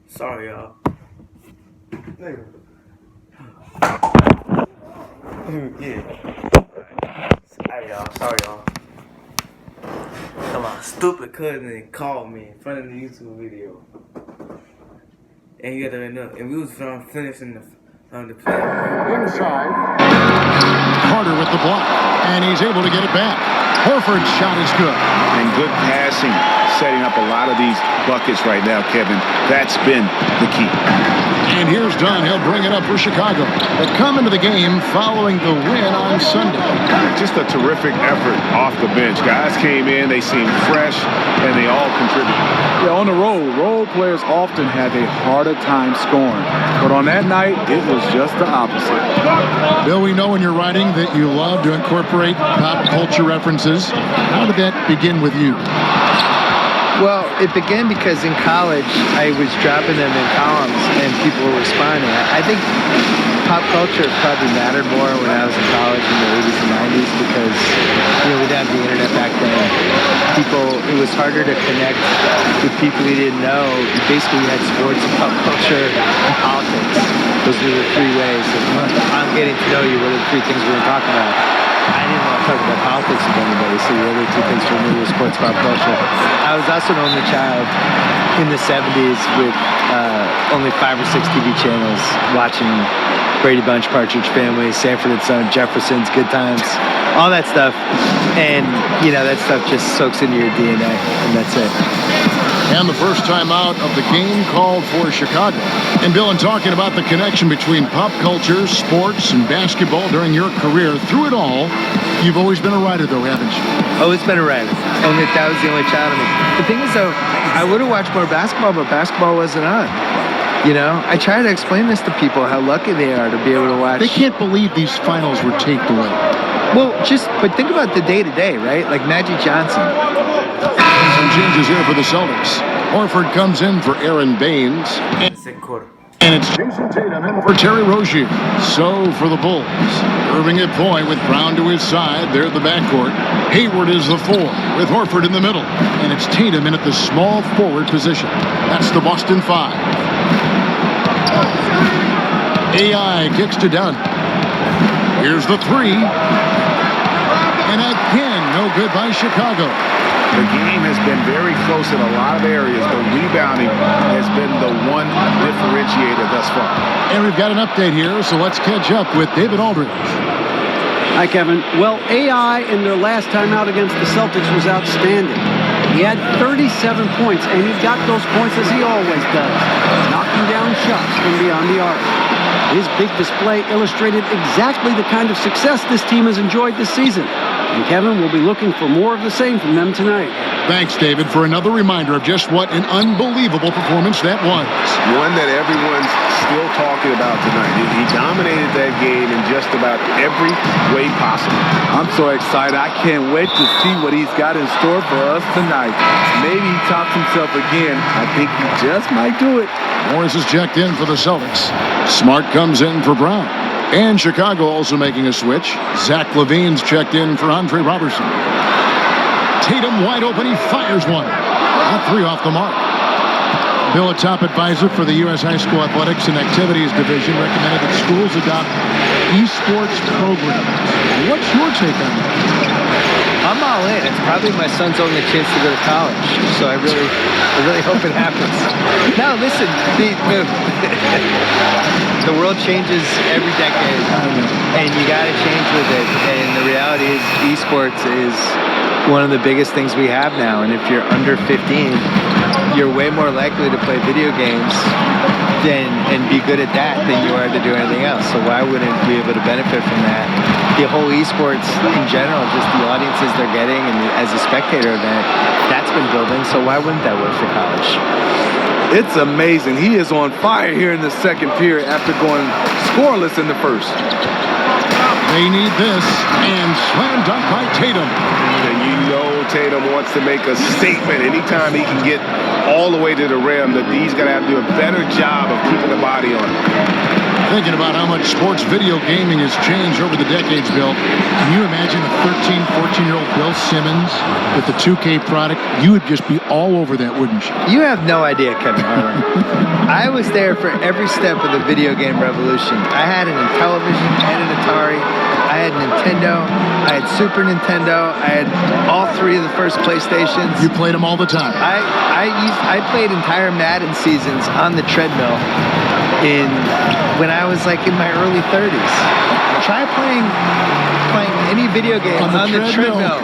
Sorry, y'all. Yeah. Hey, y'all. Sorry, y'all. So my stupid cousin called me in front of the YouTube video. And you gotta know. And we was finishing the play. Inside. Carter with the block. And he's able to get it back. Horford's shot is good. And good passing, setting up a lot of these buckets right now, Kevin. That's been the key. And here's Dunn. He'll bring it up for Chicago. They come into the game following the win on Sunday. Just a terrific effort off the bench. Guys came in, they seemed fresh, and they all contributed. Yeah, on the road, role players often have a harder time scoring. But on that night, it was just the opposite. Bill, we know in your writing that you love to incorporate pop culture references. How did that begin with you? Well, it began because in college, I was dropping them in columns and people were responding. I think pop culture probably mattered more when I was in college in the 80s and 90s because, we didn't have the internet back then. It was harder to connect with people you didn't know. Basically, you had sports and pop culture and politics. Those were the three ways of I'm getting to know you. What are the three things we were talking about? I didn't want to talk about politics with anybody, so the other two things for me were sports, pop culture. I was also an only child in the 70s with only 5 or 6 TV channels watching Brady Bunch, Partridge Family, Sanford and Son, Jefferson's, Good Times, all that stuff. And, that stuff just soaks into your DNA, and that's it. And the first time out of the game called for Chicago. And Bill, in talking about the connection between pop culture, sports, and basketball during your career, through it all, you've always been a writer, though, haven't you? Always been a writer. Only that was the only child of me. The thing is, though, I would have watched more basketball, but basketball wasn't on. I try to explain this to people, how lucky they are to be able to watch. They can't believe these finals were taped away. Well, but think about the day-to-day, right? Like Magic Johnson. Some changes here for the Celtics. Horford comes in for Aaron Baines. Second quarter. And it's Jason Tatum in for Terry Rozier. So for the Bulls. Irving at point with Brown to his side. They're the backcourt. Hayward is the 4 with Horford in the middle. And it's Tatum in at the small forward position. That's the Boston 5. AI kicks to Dunn. Here's the 3. And again, no good by Chicago. The game has been very close in a lot of areas, but rebounding has been the one differentiator thus far. And we've got an update here, so let's catch up with David Aldridge. Hi, Kevin. Well, AI in their last time out against the Celtics was outstanding. He had 37 points, and he got those points as he always does, knocking down shots from beyond the arc. His big display illustrated exactly the kind of success this team has enjoyed this season. And Kevin will be looking for more of the same from them tonight. Thanks, David, for another reminder of just what an unbelievable performance that was. One that everyone's still talking about tonight. He dominated that game in just about every way possible. I'm so excited. I can't wait to see what he's got in store for us tonight. Maybe he tops himself again. I think he just might do it. Morris is checked in for the Celtics. Smart comes in for Brown. And Chicago also making a switch. Zach LaVine's checked in for Andre Robertson. Tatum wide open. He fires one. A 3 off the mark. Bill, a top advisor for the U.S. High School Athletics and Activities Division, recommended that schools adopt esports programs. What's your take on that? I'm all in. It's probably my son's only chance to go to college, so I really hope it happens. No, listen, the world changes every decade, and you got to change with it. And the reality is, esports is one of the biggest things we have now. And if you're under 15, you're way more likely to play video games and be good at that than you are to do anything else. So why wouldn't we be able to benefit from that? The whole esports in general, just the audiences they're getting, and as a spectator event, that's been building. So why wouldn't that work for college? It's amazing. He is on fire here in the second period after going scoreless in the first. They need this, and slam dunk by Tatum. And Tatum wants to make a statement anytime he can get all the way to the rim, that he's going to have to do a better job of keeping the body on it. Thinking about how much sports video gaming has changed over the decades, Bill. Can you imagine a 13, 14-year-old Bill Simmons with the 2K product? You would just be all over that, wouldn't you? You have no idea, Kevin Harlan. I was there for every step of the video game revolution. I had an Intellivision and an Atari. I had Nintendo. I had Super Nintendo. I had all three of the first PlayStations. You played them all the time. I played entire Madden seasons on the treadmill when I was like in my early 30s. Try playing any video game on the treadmill.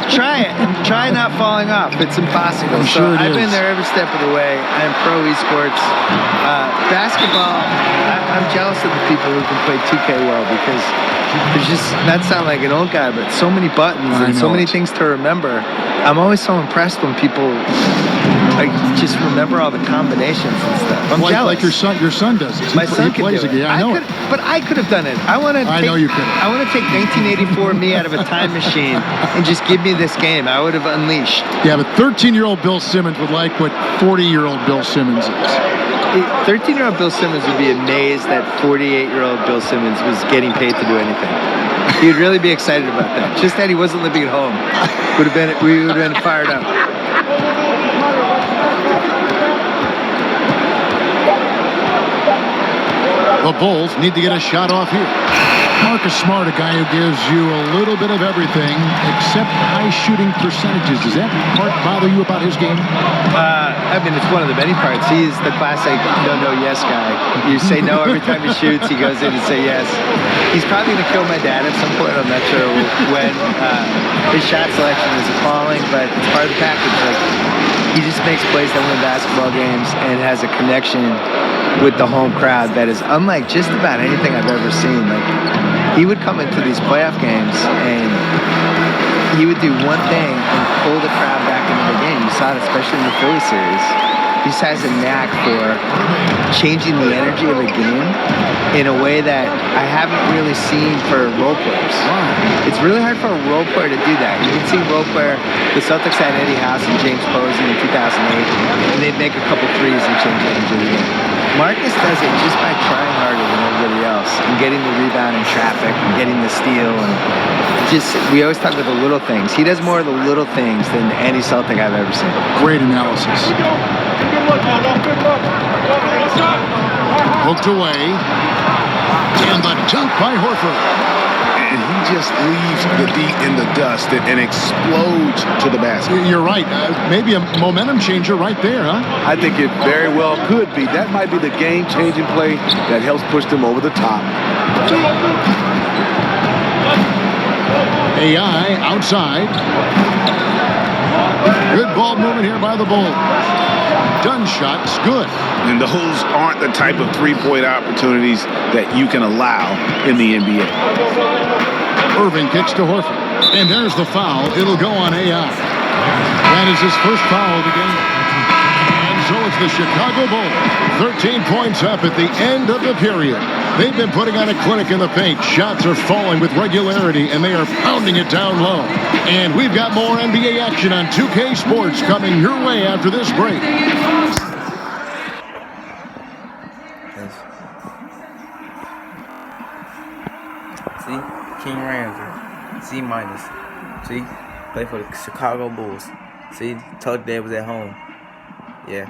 Try it and try not falling off. It's impossible. I've been there every step of the way. I'm pro esports. Basketball, I'm jealous of the people who can play 2K well because there's just, that sounds like an old guy, but so many buttons and so many things to remember. I'm always so impressed when people just remember all the combinations and stuff. I'm jealous. Like your son does it. My son he plays can do it. I know it. But I could have done it. I know you could. I want to take 1984 me out of a time machine and just give me this game. I would have unleashed. Yeah, but 13-year-old Bill Simmons would like what 40-year-old Bill Simmons is. 13-year-old Bill Simmons would be amazed that 48-year-old Bill Simmons was getting paid to do anything. He would really be excited about that. Just that he wasn't living at home. We would have been fired up. The Bulls need to get a shot off here. Marcus Smart, a guy who gives you a little bit of everything except high shooting percentages. Does that part bother you about his game? I mean, it's one of the many parts. He's the classic no yes guy. You say no every time he shoots, he goes in and say yes. He's probably going to kill my dad at some point. I'm not sure when. His shot selection is appalling, but it's part of the package. Like, he just makes plays that win basketball games and has a connection with the home crowd that is unlike just about anything I've ever seen. Like, he would come into these playoff games and he would do one thing and pull the crowd back into the game. You saw it especially in the Philly series. He just has a knack for changing the energy of a game in a way that I haven't really seen for role players. It's really hard for a role player to do that. You can see role player, the Celtics had Eddie House and James Posey in 2008, and they'd make a couple threes and change the energy of the game. Marcus does it just by trying harder than everybody else and getting the rebound in traffic and getting the steal and just, we always talk about the little things. He does more of the little things than any Celtic I've ever seen. Great analysis. Hooked away. And the dunk by Horford. And he just leaves the D in the dust and explodes to the basket. You're right. Maybe a momentum changer right there, huh? I think it very well could be. That might be the game-changing play that helps push them over the top. AI outside. Good ball movement here by the Bulls. Done shot's good. And those aren't the type of three-point opportunities that you can allow in the NBA. Irving kicks to Horford. And there's the foul. It'll go on AI. That is his first foul of the game. And so it's the Chicago Bulls. 13 points up at the end of the period. They've been putting on a clinic in the paint. Shots are falling with regularity, and they are pounding it down low. And we've got more NBA action on 2K Sports coming your way after this break. See? King Ramsey. C minus. See? Play for the Chicago Bulls. See? Told you they was at home. Yeah.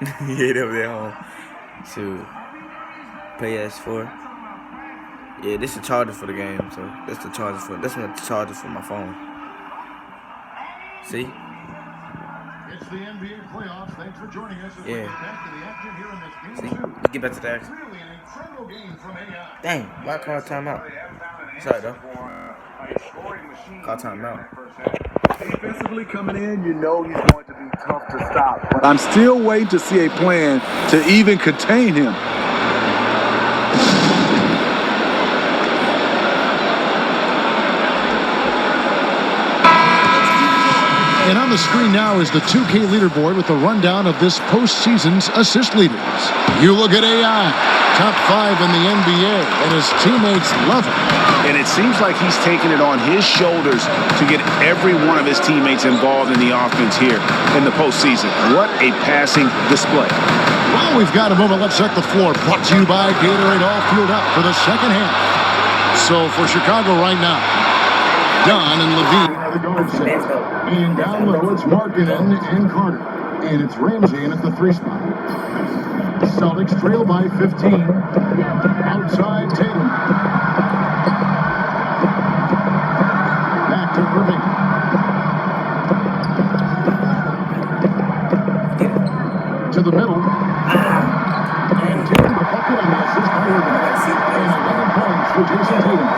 Yeah, they was at home. Shoot. PS4. Yeah, this is the charger for the game, so that's the charger for my phone. See? It's the NBA playoffs. Thanks for joining us. Yeah. Back to the action here in this game. See? Let's get back to the action. Really an incredible game from AI. Dang, why call timeout? Sorry though. Call timeout. Defensively coming in, you know he's going to be tough to stop. But I'm still waiting to see a plan to even contain him. And on the screen now is the 2K leaderboard with a rundown of this postseason's assist leaders. You look at AI, top 5 in the NBA, and his teammates love him. And it seems like he's taking it on his shoulders to get every one of his teammates involved in the offense here in the postseason. What a passing display. Well, we've got a moment. Let's set the floor. Brought to you by Gatorade. All fueled up for the second half. So for Chicago right now, Dunn and Levine are the guard set. And down low, it's Markkanen and Carter. And it's Ramsey in at the 3 spot. Celtics trail by 15. Outside Tatum. Back to Irving. To the middle. And Tatum the bucket on the assist by Irving. And 11 points for Jason Tatum.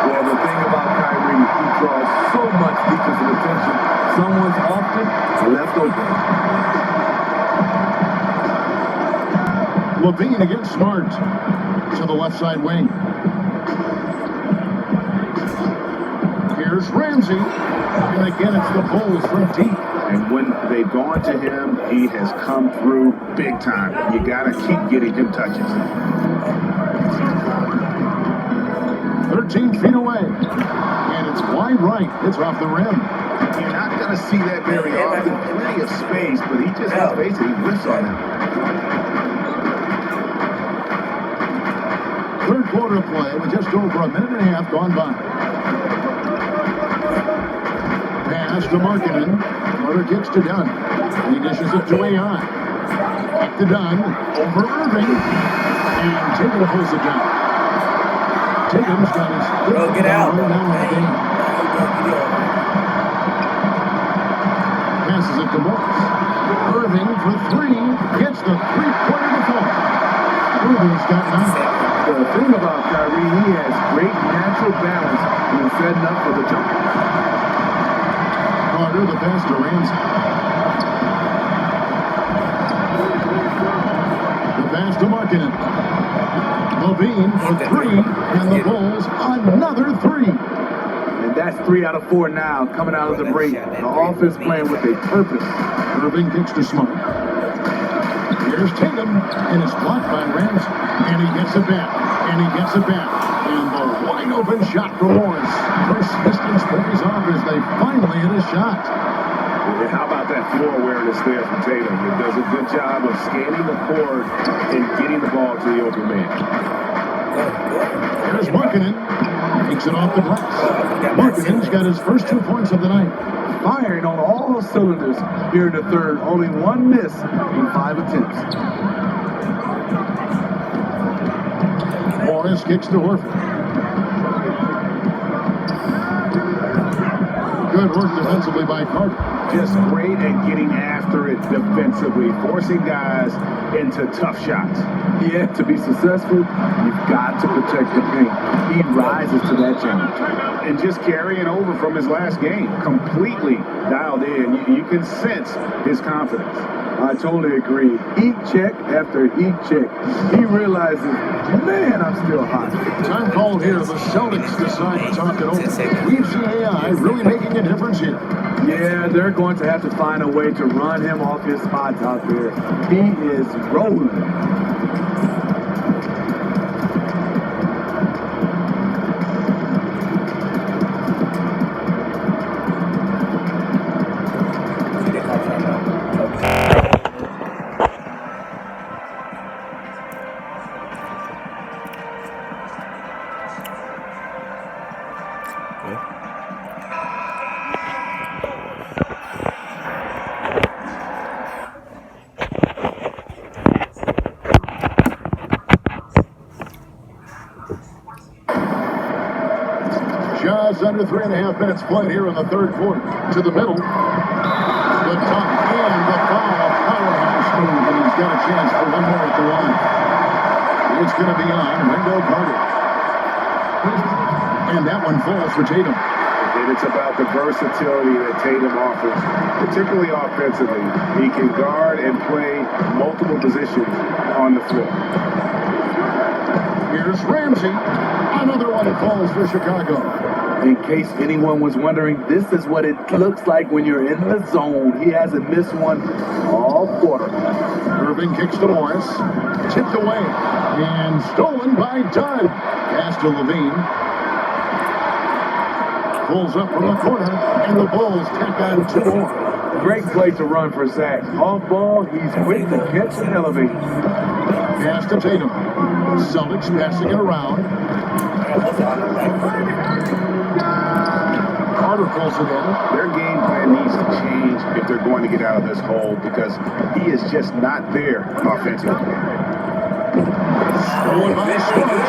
Well, the thing about Kyrie, he draws so much defensive attention. Someone's often left open. Levine against Smart to the left side wing. Here's Ramsey. And again, it's the Bulls from deep. And when they've gone to him, he has come through big time. You got to keep getting him touches. 13 feet away. And it's wide right. It's off the rim. You're not going to see that very often. Plenty of space, but he just has space and he whiffs on him. Third quarter of play with just over a minute and a half gone by. Pass to Markkanen. Carter kicks to Dunn. He dishes it to AI. Back to Dunn. Over Irving. And Tatum pulls it down. Tatum's got his Bro, get out, bro. right now in the game. Passes it to Morris. Irving for 3. Gets the three-pointer to fall. Irving's got 9. The thing about Kyrie, he has great natural balance when setting up for the jump. Carter, the pass to Ramsey. The pass to Markkanen. Levine for 3, and the Bulls another 3. And that's 3 out of 4 now coming out of the break. The offense playing with a purpose. Irving kicks to Smart. Here's Tatum, and it's blocked by Ramsey. And he gets it back. And he gets it back. And the wide open shot for Morris. First distance pays off as they finally hit a shot. Well, how about that floor awareness there from Tatum? He does a good job of scanning the court and getting the ball to the open man. Here's Markkanen. Takes it off the glass. Markkanen's got his first 2 points of the night. Firing on all cylinders here in the third. Only 1 miss in 5 attempts. Morris kicks to Horford. Good work defensively by Carter. Just great at getting after it defensively, forcing guys into tough shots. Yeah, to be successful, you've got to protect the paint. He rises to that challenge. And just carrying over from his last game, completely dialed in. You can sense his confidence. I totally agree. Heat check after heat check. He realizes, man, I'm still hot. Time called here. The Celtics decide to talk it over. We've seen AI really making a difference here. Yeah, they're going to have to find a way to run him off his spots out there. He is rolling. Just under 3.5 minutes played here in the third quarter. To the middle. The dunk and the foul. Powerhouse move, and he's got a chance for one more at the line. It's going to be on Wendell Carter. And that one falls for Tatum. And it's about the versatility that Tatum offers, particularly offensively. He can guard and play multiple positions on the floor. Here's Ramsey. Another one falls for Chicago. In case anyone was wondering, this is what it looks like when you're in the zone. He hasn't missed one all quarter. Irving kicks to Morris. Tipped away. And stolen by Dunn. Pass to Levine. Pulls up from the corner. And the Bulls tack on 2 more. Great play to run for Zach. Off ball, he's quick to catch and elevate. Pass to Tatum. Celtics passing it around. Carter pulls it in. Their game plan needs to change if they're going to get out of this hole because he is just not there offensively. Stolen by Smart.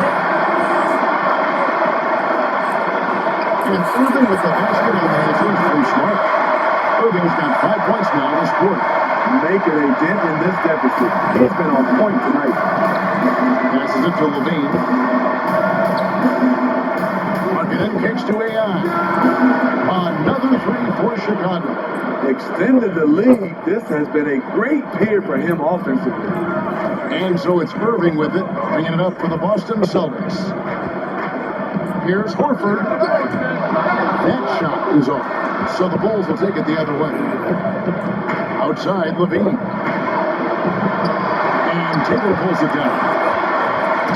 And Irving with the basket on the answer from Smart. Irving's got 5 points now this quarter. Making a dent in this deficit. He's been on point tonight. Passes it to Levine. Markkanen kicks to AI. Another three for Chicago. Extended the lead. This has been a great period for him offensively. And so it's Irving with it, bringing it up for the Boston Celtics. Here's Horford. That shot is off. So the Bulls will take it the other way. Outside, Levine. And Tatum pulls it down.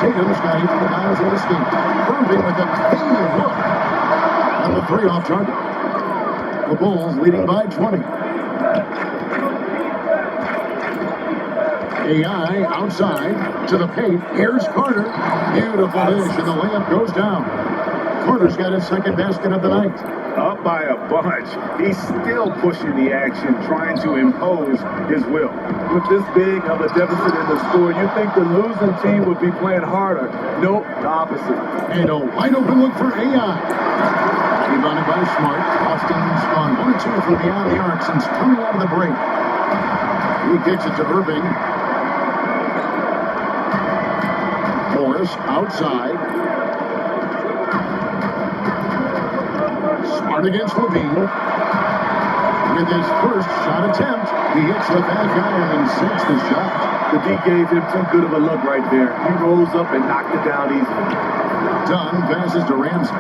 Tatum's got 8 miles on his feet. Irving with a clean look. And the three off target. The Bulls leading by 20. AI outside to the paint. Here's Carter. Beautiful dish, and the layup goes down. Carter's got his second basket of the night. Up by a bunch. He's still pushing the action, trying to impose his will. With this big of a deficit in the score, you think the losing team would be playing harder. Nope, the opposite. And a wide open look for AI. Rebounded by Smart. Boston's gone 1 or 2 from beyond the arc since coming out of the break. He kicks it to Irving. Morris outside. Smart against Levine. With his first shot attempt, he hits the back iron and sinks the shot. The D gave him too good of a look right there. He rose up and knocked it down easily. Dunn passes to Ramsey.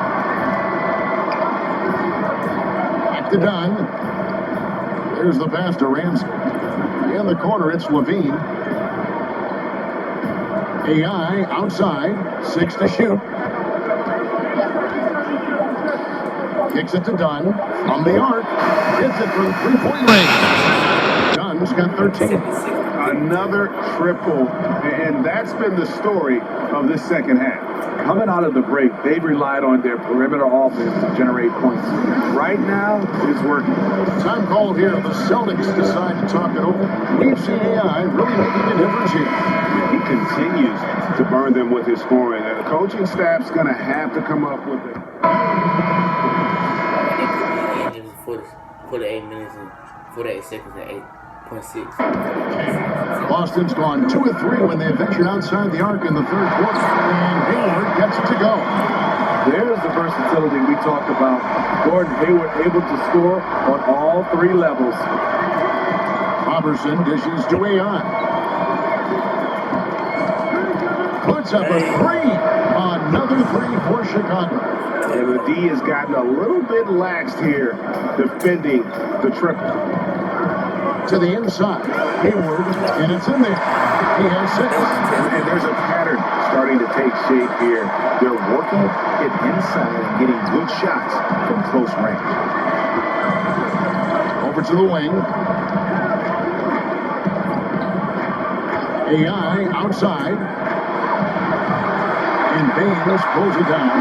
Back to Dunn. There's the pass to Ramsey. In the corner, it's Levine. AI outside. 6 to shoot. Kicks it to Dunn from the arc. Hits it from 3-point range. Dunn's got 13. Another triple. And that's been the story of this second half. Coming out of the break, they relied on their perimeter offense to generate points. Right now, it's working. Time called here. The Celtics decide to talk it over. We've seen AI really making a difference here. He continues to burn them with his scoring. And the coaching staff's going to have to come up with it. 48 minutes and 48 seconds and 8.6. Boston's gone 2 of 3 when they ventured outside the arc in the third quarter. And Hayward gets it to go. There's the versatility we talked about. Gordon Hayward able to score on all 3 levels. Robertson dishes to AI. Puts up a 3. Another 3 for Chicago. And the D has gotten a little bit laxed here, defending the triple. To the inside, Hayward, and it's in there. He has 6. And there's a pattern starting to take shape here. They're working it inside and getting good shots from close range. Over to the wing. AI outside. And Baines pulls it down.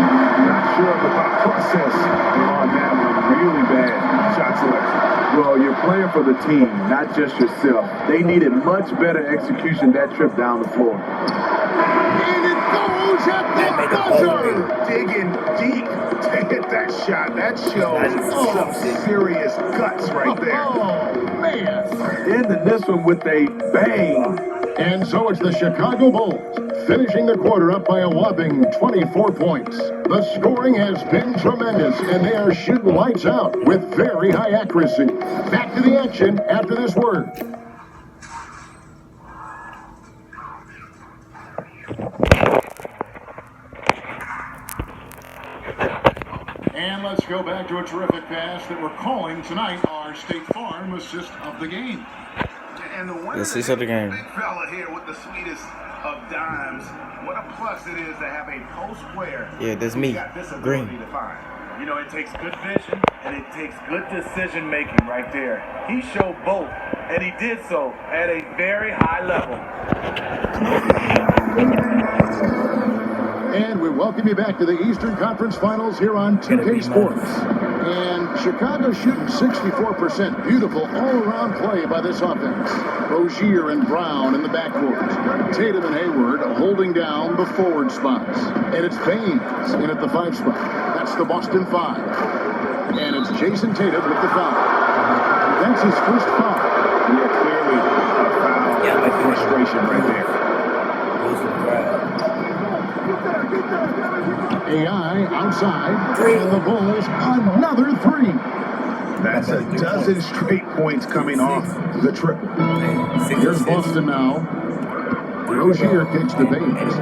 Not sure of the thought process on that one. Really bad shot selection. Well, you're playing for the team, not just yourself. They needed much better execution that trip down the floor. And it goes at the buzzer! Digging deep to hit that shot. That shows some serious guts right there. Oh, man. Ending this one with a bang. And so it's the Chicago Bulls, finishing the quarter up by a whopping 24 points. The scoring has been tremendous, and they are shooting lights out with very high accuracy. Back to the action after this word. And let's go back to a terrific pass that we're calling tonight our State Farm assist of the game. And the winner, Assist of the game. big fella here with the sweetest of dimes. What a plus it is to have a post player. Yeah, that's me. Got this Green. ability to find. You know, it takes good vision and it takes good decision making right there. He showed both, and he did so at a very high level. And we welcome you back to the Eastern Conference Finals here on 2K Sports. And Chicago shooting 64%. Beautiful all-around play by this offense. Rozier and Brown in the backcourt. Tatum and Hayward holding down the forward spots. And it's Baines in at the 5 spot. That's the Boston 5. And it's Jason Tatum with the foul. That's his first foul. Yeah, clearly a foul. Yeah, frustration right there. AI outside, and the Bulls another 3. That's a dozen straight points coming off the triple. Here's Boston now. Rozier kicks to Baines.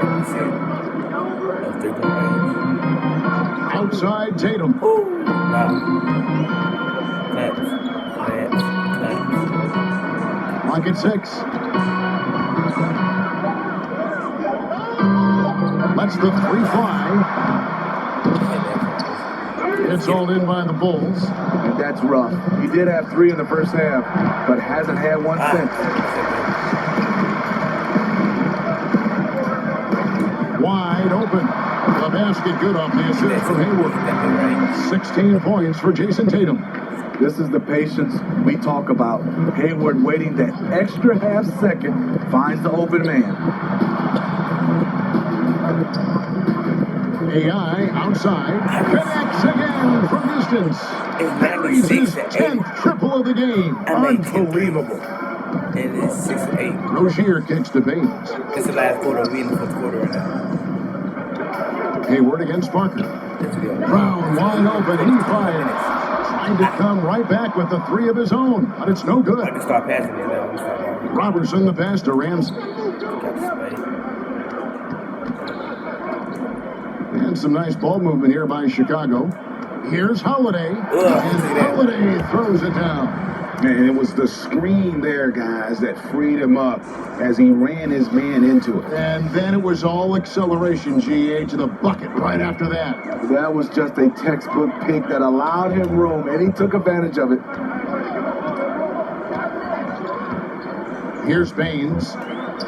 Outside Tatum. Clock at 6. Lets the 3 fly. It's hauled in by the Bulls. That's rough. He did have 3 in the first half, but hasn't had one since. Wide open. The basket good off the assist from Hayward. 16 points for Jason Tatum. This is the patience we talk about. Hayward waiting that extra half second, finds the open man. AI outside, connects again from distance. Carries his 10th triple of the game. Unbelievable. It is 6-8. Rozier kicks to Baines. It's the last quarter. We in the fourth quarter right now. Hayward against Parker. Brown wide open. He fires. Trying to come right back with the 3 of his own, but it's no good. I can start passing it now. Robertson the pass to Ramsey. And some nice ball movement here by Chicago. Here's Holiday. And Holiday throws it down. And it was the screen there, guys, that freed him up as he ran his man into it. And then it was all acceleration, GA, to the bucket right after that. That was just a textbook pick that allowed him room, and he took advantage of it. Here's Baines.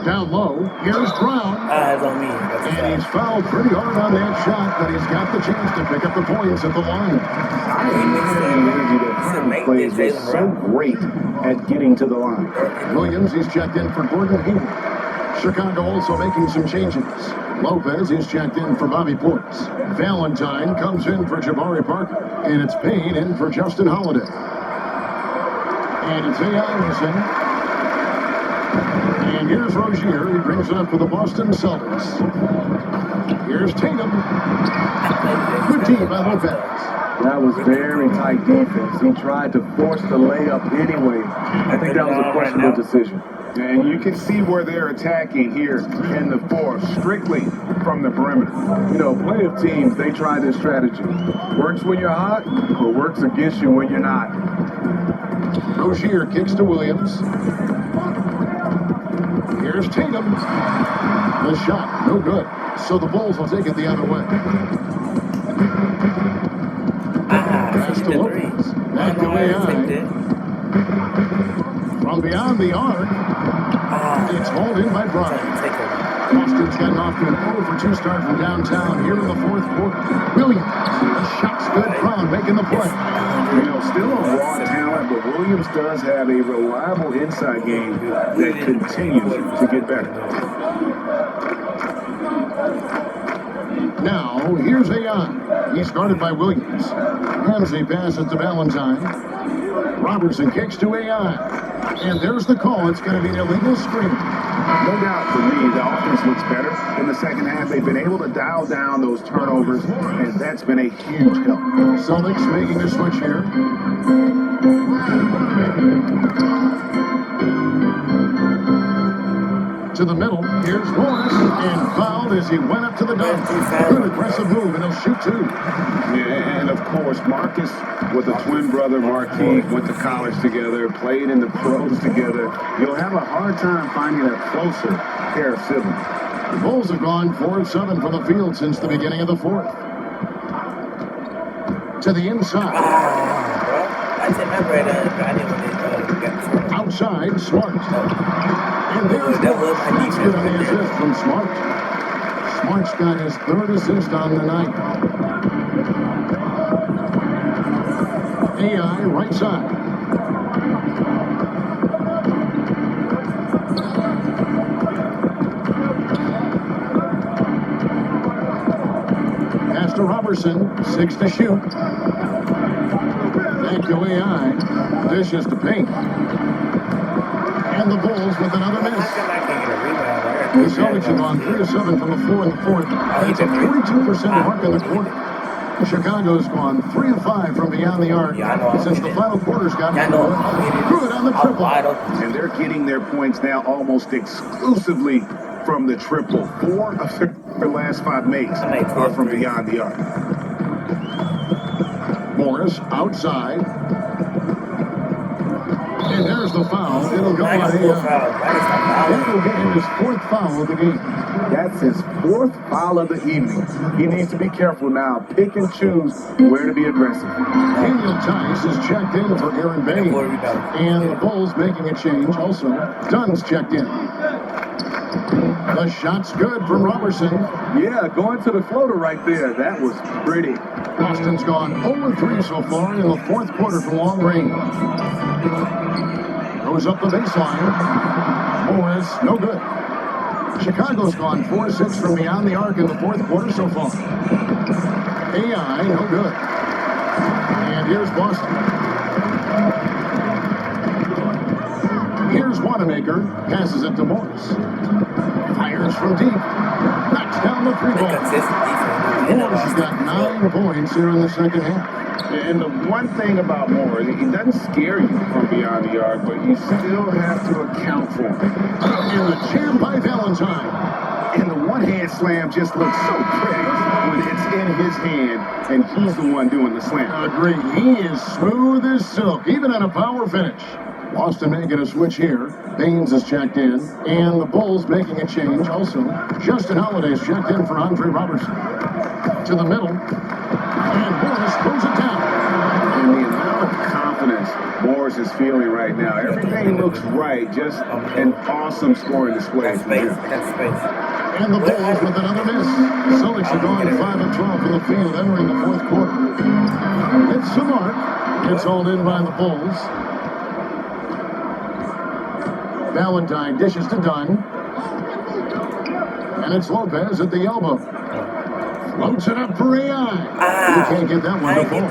Down low. Here's Brown. Eyes on me. And he's fouled pretty hard on that shot, but he's got the chance to pick up the points at the line. Plays was so great at getting to the line. Williams, he's checked in for Gordon Hayward. Chicago also making some changes. Lopez is checked in for Bobby Portis. Valentine comes in for Jabari Parker. And it's Payne in for Justin Holiday. And it's Anderson. And here's Rozier. He brings it up for the Boston Celtics. Here's Tatum. Good team by Lopez. That was very tight defense. He tried to force the layup anyway. I think that was a questionable decision. And you can see where they're attacking here in the fourth, strictly from the perimeter. You know, plenty of teams, they try this strategy. Works when you're hot, but works against you when you're not. Rozier kicks to Williams. Here's Tatum. The shot, no good. So the Bulls will take it the other way. Pass to Lopez. Back to AI. From beyond the arc. It's hauled in by Brown. Boston's gotten off to an 0-for-2 start from downtown here in the fourth quarter. Williams. The shot's good. Brown making the play. You know, still a raw talent, but Williams does have a reliable inside game that continues to get better. Now, here's AI. He's guarded by Williams. Ramsey passes to Valentine. Robertson kicks to AI. And there's the call. It's going to be an illegal screen. No doubt for me, the offense looks better in the second half. They've been able to dial down those turnovers, and that's been a huge help. Celtics making a switch here. To the middle. Here's Morris. And fouled as he went up to the dunk. Good aggressive move, and he'll shoot 2. Yeah, and of course, Marcus with a twin brother, Marquise, went to college together, played in the pros together. You'll have a hard time finding a closer pair of siblings. The Bulls have gone 4 of 7 from the field since the beginning of the fourth. to the inside. Bro. I said my brother got him when they got the Outside, Smart. And there's that was my That's defense good on the right there. assist from Smart. Smart's got his third assist on the night. AI right side. Pass to Robertson, 6 to shoot. Back to AI, dishes to Payne. And the Bulls with another How miss. come I can't get a rebound? I got The three Celtics have gone 3 of 7 from the floor in the fourth. That's a 42% mark in the quarter. Chicago's gone 3 of 5 from beyond the arc Yeah, I know. since the final quarter's gotten I know. good on the I'm triple. wide open. And they're getting their points now almost exclusively from the triple. 4 of their last 5 makes are from beyond the arc. Morris outside. And there's the foul. It'll go I on got 4 AI. fouls. I can stop That'll fouling. get him his 4th foul of the game. That's his 4th foul of the evening. He needs to be careful now. Pick and choose where to be aggressive. Daniel Tice is checked in for Aaron Bain. And the Bulls making a change also. Dunn's checked in. The shot's good from Robertson. Yeah, going to the floater right there. That was pretty. Boston's gone 0-3 so far in the fourth quarter from long range. Goes up the baseline. Morris, no good. Chicago's gone 4-6 from beyond the arc in the fourth quarter so far. AI, no good. And here's Boston. Here's Wanamaker. Passes it to Morris. Fires from deep. Knocks down the 3-ball. Consistent defense. Morris has got 9 points here in the second half. And the one thing about Moore, he doesn't scare you from beyond the arc, but you still have to account for him. And the jam by Valentine. And the one-hand slam just looks so pretty when it's in his hand and he's the one doing the slam. Agreed. He is smooth as silk, even at a power finish. Boston making a switch here. Baines is checked in. And the Bulls making a change also. Justin Holiday's checked in for Andre Robertson. To the middle. And Morris throws it down. And the amount of confidence Morris is feeling right now. Everything looks right. Just an awesome scoring display. Got space. I got space. And the Bulls with another miss. Celtics have gone 5 of 12 from the field entering the fourth quarter. It's the mark. It's all in by the Bulls. Valentine dishes to Dunn. And it's Lopez at the elbow. Floats it up for AI. You can't get that one to fall.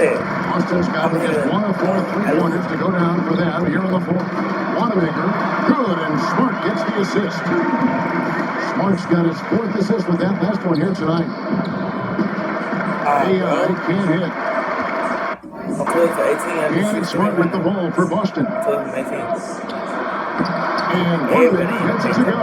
Austin's got just 1 of 4 3-pointers to go down for them here in the fourth. Wanamaker, good, and Smart gets the assist. Smart's got his 4th assist with that last one here tonight. AI can't hit. I'm 12 for 18. And it's Smart with the ball for Boston. 12 for 18. And Wanamaker gets it to go.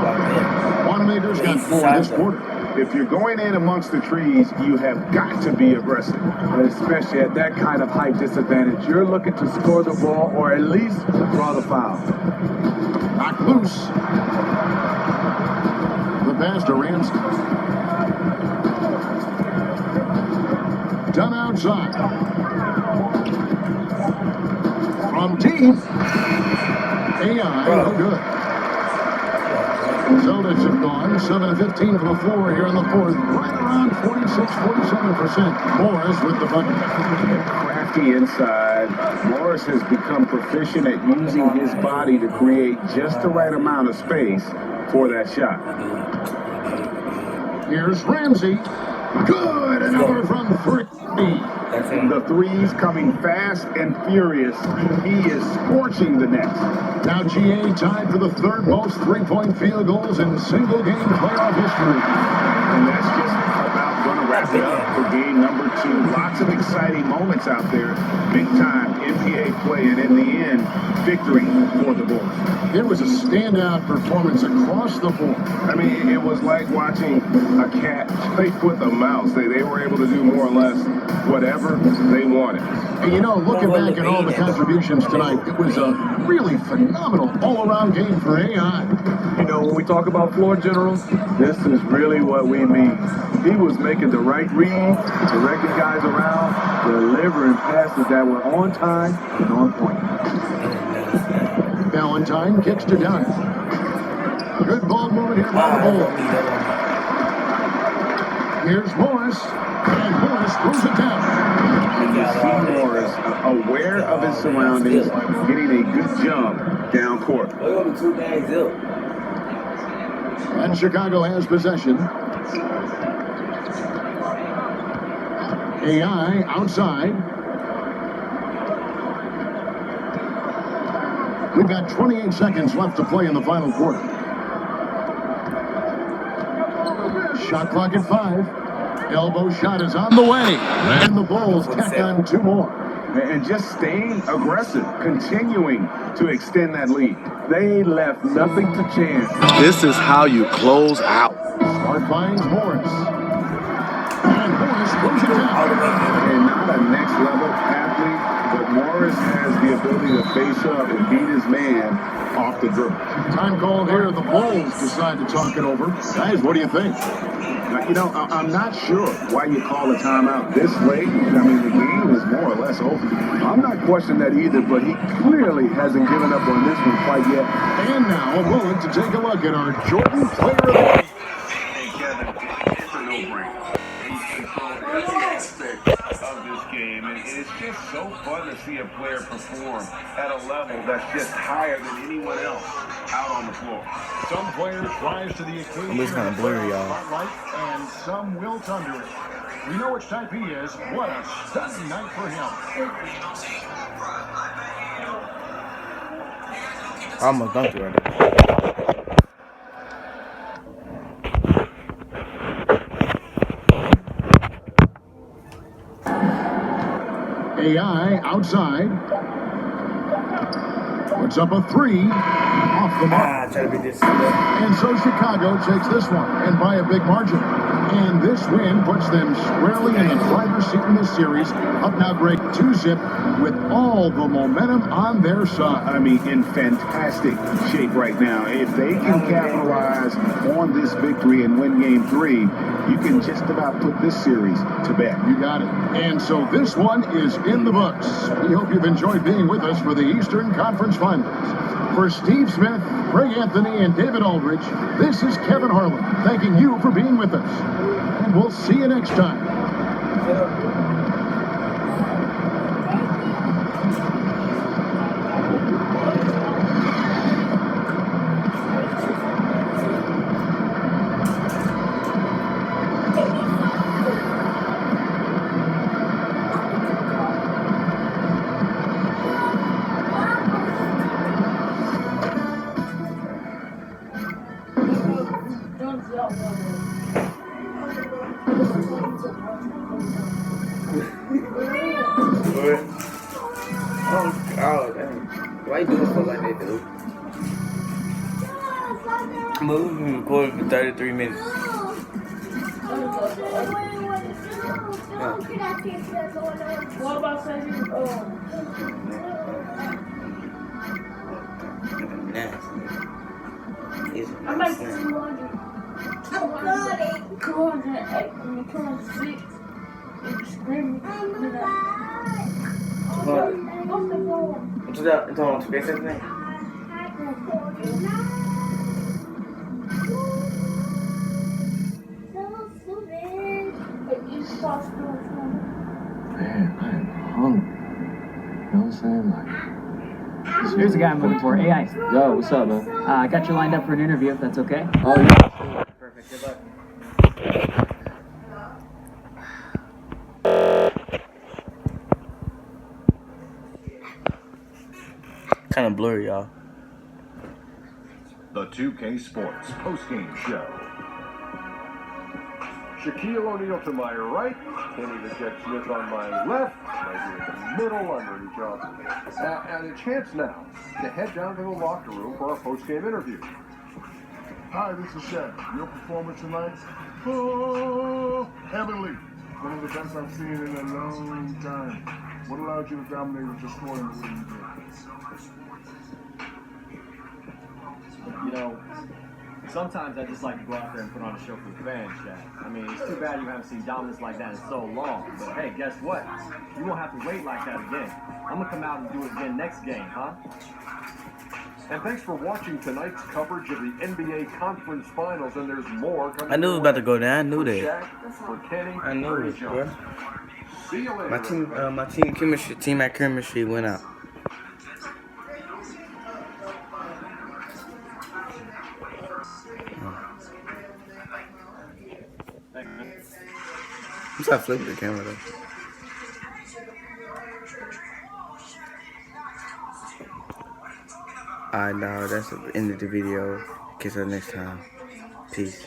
Wanamaker's got 4 this quarter. If you're going in amongst the trees, you have got to be aggressive, especially at that kind of height disadvantage. You're looking to score the ball or at least draw the foul. Knocked loose. The pass to Ramsey. Done outside. From deep. AI, no good. Celtics have gone 7-15 from the floor here in the fourth. Right around 46-47%. Morris with the bucket. Crafty inside. Morris has become proficient at using his body to create just the right amount of space for that shot. Here's Ramsey. Good, and over from 3. The threes coming fast and furious. He is scorching the net. Now GA tied for the 3rd most 3-point field goals in single-game playoff history. And that's just about going to wrap it up for game number 2. Lots of exciting moments out there. Big time NBA play, and in the end, victory for the Bulls. It was a standout performance across the board. I mean, it was like watching a cat play with a mouse. They were able to do more or less whatever they wanted. And you know, looking back at all the contributions tonight, it was a really phenomenal all-around game for AI. You know, when we talk about floor generals, this is really what we mean. He was making the right reads, directing guys around, delivering passes that were on time and on point. Valentine kicks to Dunn. Good ball movement here by the Bulls. Here's Morris, and Morris throws it down. You see Morris aware of his surroundings, getting a good jump down court. And Chicago has possession. AI outside. We've got 28 seconds left to play in the final quarter. Shot clock at 5. Elbow shot is on the way. And the Bulls tack on 2 more. And just staying aggressive, continuing to extend that lead. They left nothing to chance. This is how you close out. Smart finds Morris. And Morris throws it down. And not a next level athlete, but Morris has the ability to face up and beat his man off the dribble. Time called here. The Bulls decide to talk it over. Guys, what do you think? You know, I'm not sure why you call a timeout this late. I mean, the game is more or less over. I'm not questioning that either, but he clearly hasn't given up on this one quite yet. And now a moment to take a look at our Jordan Player of the Game. Hey, Kevin, it's a no-brainer. He's controlled every aspect of this game, and it's just so fun to see a player perform at a level that's just higher than anyone else out on the floor. Some players rise to the occasion. It's kind of blurry, y'all. And some wilt under it. We know which type he is. What a stunning night for him. I almost dunked it right there. AI outside. Puts up a 3 off the mark. Try to beat this. And so Chicago takes this one, and by a big margin. And this win puts them squarely in the driver's seat in this series. Up now, Greg, 2-zip with all the momentum on their side. I mean, in fantastic shape right now. If they can capitalize on this victory and win game 3, you can just about put this series to bed. You got it. And so this one is in the books. We hope you've enjoyed being with us for the Eastern Conference Finals. For Steve Smith, Craig Anthony, and David Aldridge, this is Kevin Harlan thanking you for being with us. And we'll see you next time. Oh God, dang. Why you doing stuff like that, dude? But we've been recording for 33 minutes. What about saying Nasty. I might 200. I got it. 208 and 206. And screaming. What's the goal? What's that? It's on space, isn't it? Man, I am hungry. You know what I'm saying? Like, Here's the guy I'm looking for. AI. yo, what's up, man? I got you lined up for an interview, if that's okay. Oh, yeah. Perfect. Good luck. Kind of blurry, y'all. The 2K Sports postgame show. Shaquille O'Neal to my right. Kenny the Jet Smith on my left. Right here in the middle underneath y'all. And a chance now to head down to the locker room for our post-game interview. Hi, this is Shaq. Your performance tonight? Oh, heavenly. One of the best I've seen in a long time. What allowed you to dominate with your scoring the way you did? You know, sometimes I just like to go out there and put on a show for the fans, Shaq. I mean, it's too bad you haven't seen dominance like that in so long. But hey, guess what? You won't have to wait like that again. I'm going to come out and do it again next game, huh? And thanks for watching tonight's coverage of the NBA Conference Finals, and there's more coming. I knew it was about to go down. I knew that. Shaq, for Kenny, I knew it, bro. See you later. My team chemistry, team at chemistry went out. I'm sorry, flipping the camera though. Alright, now that's the end of the video. Catch you next time. Peace.